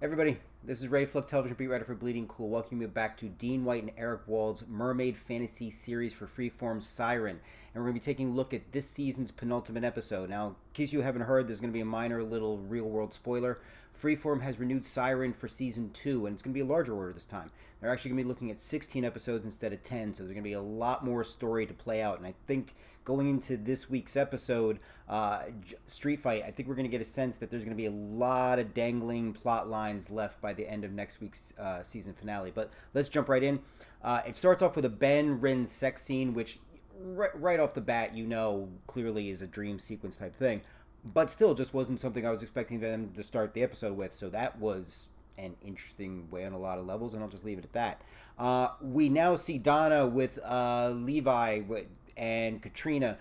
Everybody, this is Ray Fluck, television beat writer for Bleeding Cool, welcoming you back to Dean White and Eric Wald's mermaid fantasy series for Freeform, Siren. And we're going to be taking a look at this season's penultimate episode. Now, in case you haven't heard, there's going to be a minor little real-world spoiler. Freeform has renewed Siren for season 2, and it's going to be a larger order this time. They're actually going to be looking at 16 episodes instead of 10, so there's going to be a lot more story to play out. And I think going into this week's episode, Street Fight, I think we're going to get a sense that there's going to be a lot of dangling plot lines left by the end of next week's season finale. But let's jump right in. It starts off with a Ben-Rin sex scene, which right off the bat, you know, clearly is a dream sequence type thing. But still, just wasn't something I was expecting them to start the episode with. So that was an interesting way on a lot of levels, and I'll just leave it at that. We now see Donna with Levi and Katrina,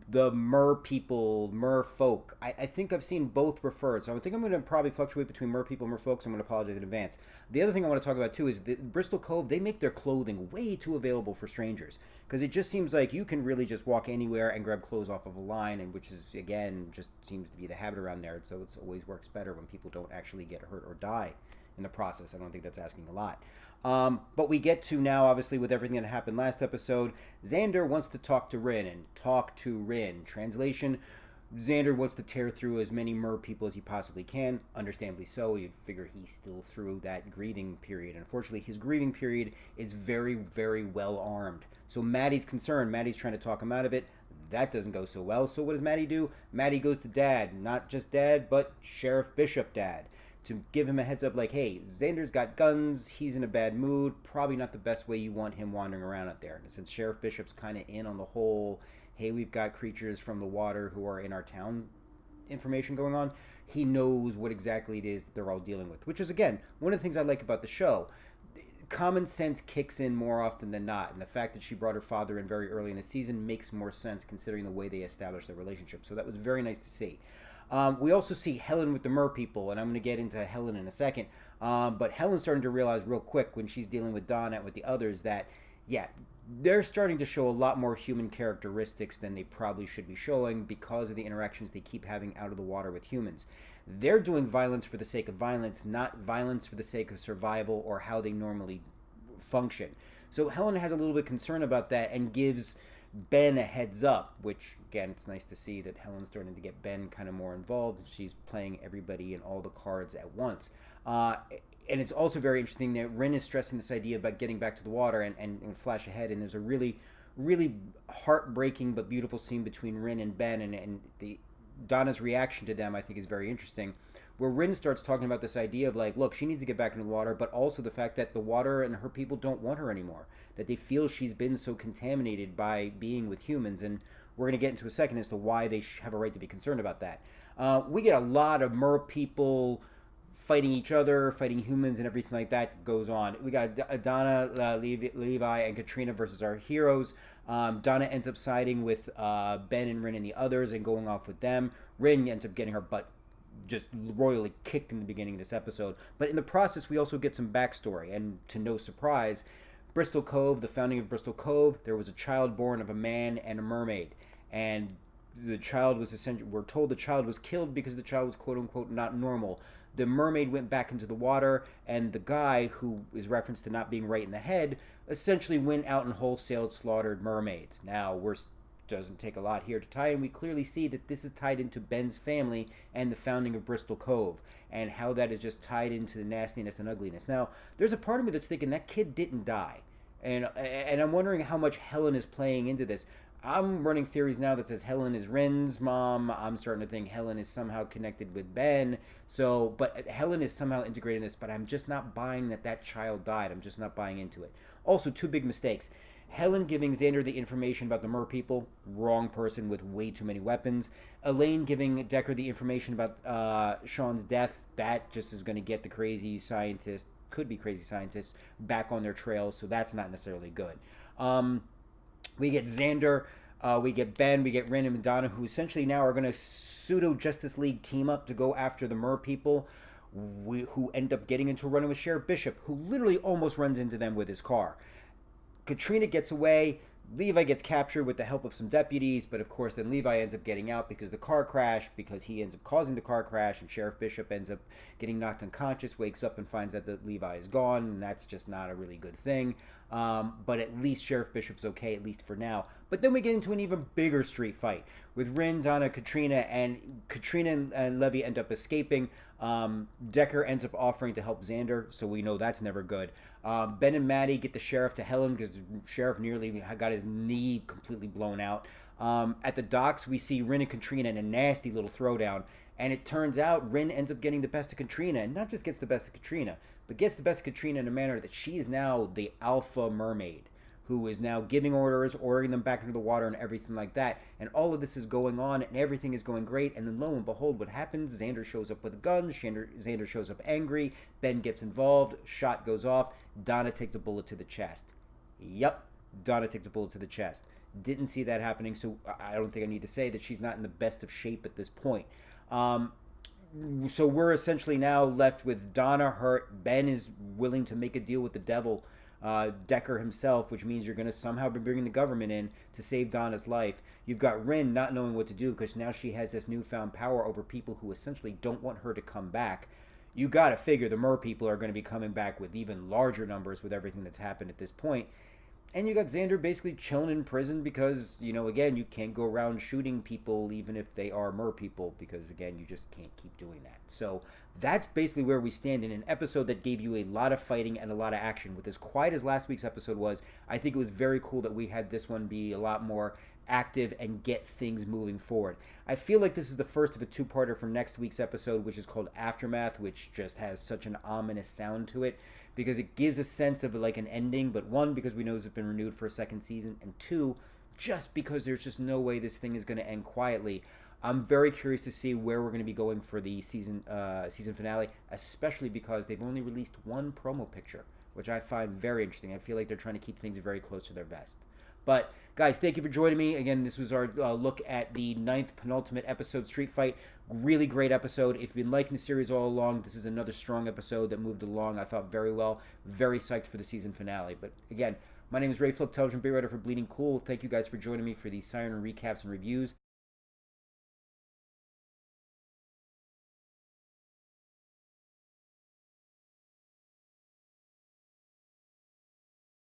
the mer people, mer folk. I think I've seen both referred, so I think I'm going to probably fluctuate between mer people and mer folks. I'm going to apologize in advance. The other thing I want to talk about too is the Bristol Cove. They make their clothing way too available for strangers, because it just seems like you can really just walk anywhere and grab clothes off of a line, and which is, again, just seems to be the habit around there. So it always works better when people don't actually get hurt or die in the process. I don't think that's asking a lot. But we get to now, obviously, with everything that happened last episode, Xander wants to talk to Rin, and talk to Rin. Translation, Xander wants to tear through as many mer people as he possibly can. Understandably so. You'd figure he's still through that grieving period. Unfortunately, his grieving period is very, very well armed. So Maddie's concerned. Maddie's trying to talk him out of it. That doesn't go so well. So what does Maddie do? Maddie goes to Dad. Not just Dad, but Sheriff Bishop Dad, to give him a heads up like, hey, Xander's got guns, he's in a bad mood, probably not the best way you want him wandering around out there. And since Sheriff Bishop's kind of in on the whole, hey, we've got creatures from the water who are in our town information going on, he knows what exactly it is that they're all dealing with, which is, again, one of the things I like about the show. Common sense kicks in more often than not, and the fact that she brought her father in very early in the season makes more sense considering the way they established their relationship. So that was very nice to see. We also see Helen with the mer people, and I'm going to get into Helen in a second. But Helen's starting to realize real quick when she's dealing with Donna and with the others that, yeah, they're starting to show a lot more human characteristics than they probably should be showing because of the interactions they keep having out of the water with humans. They're doing violence for the sake of violence, not violence for the sake of survival or how they normally function. So Helen has a little bit of concern about that and gives Ben a heads up, which, again, it's nice to see that Helen's starting to get Ben kind of more involved. She's playing everybody and all the cards at once. And it's also very interesting that Rin is stressing this idea about getting back to the water and flash ahead, and there's a really, really heartbreaking but beautiful scene between Rin and Ben, and the Donna's reaction to them, I think, is very interesting, where Rin starts talking about this idea of like, look, she needs to get back into the water, but also the fact that the water and her people don't want her anymore, that they feel she's been so contaminated by being with humans, and we're going to get into a second as to why they have a right to be concerned about that. We get a lot of mer people fighting each other, fighting humans, and everything like that goes on. We got Donna, Levi, and Katrina versus our heroes. Donna ends up siding with Ben and Rin and the others and going off with them. Rin ends up getting her butt just royally kicked in the beginning of this episode. But in the process, we also get some backstory. And to no surprise, Bristol Cove, the founding of Bristol Cove, there was a child born of a man and a mermaid. And the child was essentially, we're told the child was killed because the child was quote unquote not normal. The mermaid went back into the water, and the guy, who is referenced to not being right in the head, essentially went out and wholesale slaughtered mermaids. Now, doesn't take a lot here to tie in. We clearly see that this is tied into Ben's family and the founding of Bristol Cove, and how that is just tied into the nastiness and ugliness. Now, there's a part of me that's thinking that kid didn't die, and I'm wondering how much Helen is playing into this. I'm running theories now that says Helen is Rin's mom. I'm starting to think Helen is somehow connected with Ben. So, but Helen is somehow integrated in this, but I'm just not buying that child died. I'm just not buying into it. Also, two big mistakes. Helen giving Xander the information about the mer people, wrong person with way too many weapons. Elaine giving Decker the information about Sean's death, that just is going to get the crazy scientist, could be crazy scientists, back on their trail, so that's not necessarily good. We get Xander, we get Ben, we get Rin and Donna, who essentially now are going to pseudo-Justice League team up to go after the mer people, who end up getting into a run with Sheriff Bishop, who literally almost runs into them with his car. Katrina gets away. Levi gets captured with the help of some deputies, but of course then Levi ends up getting out because of the car crash, because he ends up causing the car crash, and Sheriff Bishop ends up getting knocked unconscious, wakes up and finds out that Levi is gone, and that's just not a really good thing. But at least Sheriff Bishop's okay, at least for now. But then we get into an even bigger street fight with Rin, Donna, Katrina, and Katrina and Levi end up escaping. Decker ends up offering to help Xander, so we know that's never good. Ben and Maddie get the sheriff to hell him because the sheriff nearly got his knee completely blown out. At the docks, we see Rin and Katrina in a nasty little throwdown, and it turns out Rin ends up getting the best of Katrina, and not just gets the best of Katrina, but gets the best of Katrina in a manner that she is now the alpha mermaid, who is now giving orders, ordering them back into the water and everything like that. And all of this is going on and everything is going great. And then lo and behold, what happens? Xander shows up with a gun. Xander shows up angry. Ben gets involved. Shot goes off. Donna takes a bullet to the chest. Yep, Donna takes a bullet to the chest. Didn't see that happening, so I don't think I need to say that she's not in the best of shape at this point. So we're essentially now left with Donna hurt. Ben is willing to make a deal with the devil, Decker himself, which means you're going to somehow be bringing the government in to save Donna's life. You've got Rin not knowing what to do because now she has this newfound power over people who essentially don't want her to come back. You got to figure the mer people are going to be coming back with even larger numbers with everything that's happened at this point. And you got Xander basically chilling in prison because, again, you can't go around shooting people even if they are mer people because, again, you just can't keep doing that. So that's basically where we stand in an episode that gave you a lot of fighting and a lot of action. With as quiet as last week's episode was, I think it was very cool that we had this one be a lot more active and get things moving forward. I feel like this is the first of a two-parter from next week's episode, which is called Aftermath, which just has such an ominous sound to it because it gives a sense of like an ending, but one, because we know it's been renewed for a second season, and two, just because there's just no way this thing is going to end quietly. I'm very curious to see where we're going to be going for the season finale, especially because they've only released one promo picture, which I find very interesting. I feel like they're trying to keep things very close to their vest. But, guys, thank you for joining me. Again, this was our look at the 9th penultimate episode, Street Fight. Really great episode. If you've been liking the series all along, this is another strong episode that moved along, I thought, very well. Very psyched for the season finale. But, again, my name is Ray Flick, television beat writer for Bleeding Cool. Thank you guys for joining me for these Siren recaps and reviews.